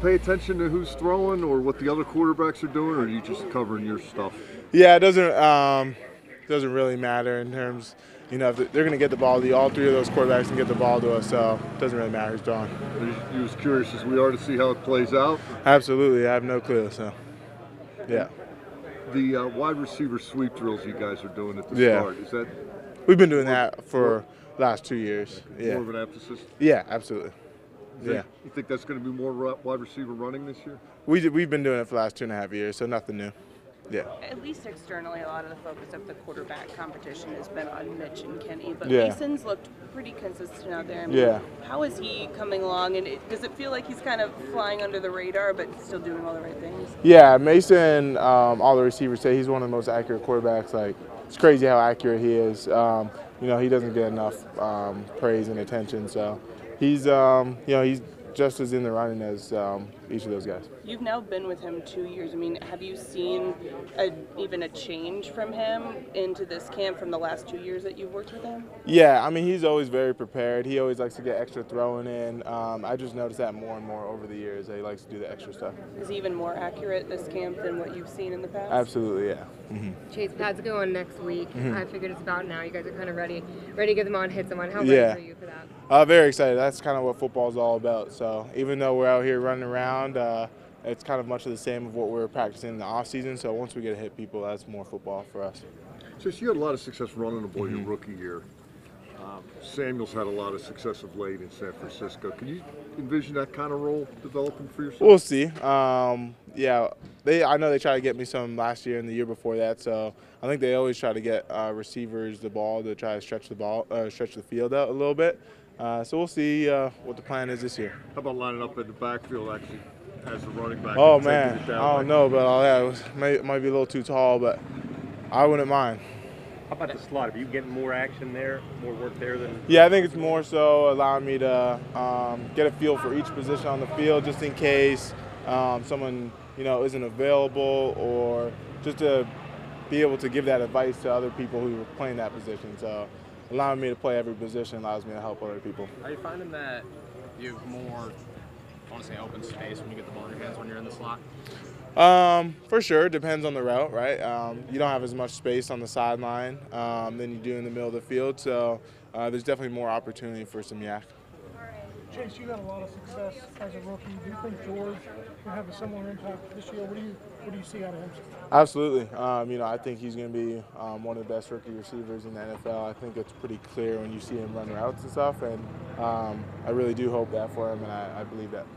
pay attention to who's throwing or what the other quarterbacks are doing, or are you just covering your stuff? Yeah, it doesn't really matter in terms, if they're going to get the ball to you. All three of those quarterbacks can get the ball to us, so it doesn't really matter who's throwing. You as curious as we are to see how it plays out? Absolutely, I have no clue, so yeah. The wide receiver sweep drills you guys are doing at the start, is that? We've been doing that for the last 2 years. Yeah. More of an emphasis? Yeah, absolutely. You think that's going to be more wide receiver running this year? We've been doing it for the last 2.5 years, so nothing new. Yeah. At least externally, a lot of the focus of the quarterback competition has been on Mitch and Kenny, but Yeah. Mason's looked pretty consistent out there. I mean, how is he coming along, and does it feel like he's kind of flying under the radar but still doing all the right things? Yeah, Mason, all the receivers say he's one of the most accurate quarterbacks. Like, it's crazy how accurate he is. He doesn't get enough praise and attention, so he's he's just as in the running as each of those guys. You've now been with him 2 years. I mean, have you seen even a change from him into this camp from the last 2 years that you've worked with him? Yeah, I mean, he's always very prepared. He always likes to get extra throwing in. I just noticed that more and more over the years, that he likes to do the extra stuff. Is he even more accurate this camp than what you've seen in the past? Absolutely, yeah. Chase, pads go on next week. I figured it's about now. You guys are kind of ready to get them on, hit someone. How ready are you for that? Very excited. That's kind of what football's all about. So even though we're out here running around, it's kind of much of the same of what we're practicing in the off season. So once we get to hit people, that's more football for us. Chase, you had a lot of success running the ball your rookie year. Samuel's had a lot of success of late in San Francisco. Can you envision that kind of role developing for yourself? We'll see. I know they tried to get me some last year and the year before that. So I think they always try to get receivers the ball to try to stretch the field out a little bit. So we'll see what the plan is this year. How about lining up in the backfield actually as a running back? Oh man, I don't know about all that. It might be a little too tall, but I wouldn't mind. How about the slot? Are you getting more action there, more work there than? Yeah, I think it's more so allowing me to get a feel for each position on the field, just in case someone isn't available, or just to be able to give that advice to other people who are playing that position. So allowing me to play every position allows me to help other people. Are you finding that you have more, I want to say, open space when you get the ball in your hands when you're in the slot? For sure, depends on the route, right? You don't have as much space on the sideline than you do in the middle of the field, so there's definitely more opportunity for some yak. Chase, you had a lot of success as a rookie. Do you think George will have a similar impact this year? What do you see out of him? Absolutely. I think he's going to be one of the best rookie receivers in the NFL. I think it's pretty clear when you see him run routes and stuff, and I really do hope that for him, and I believe that.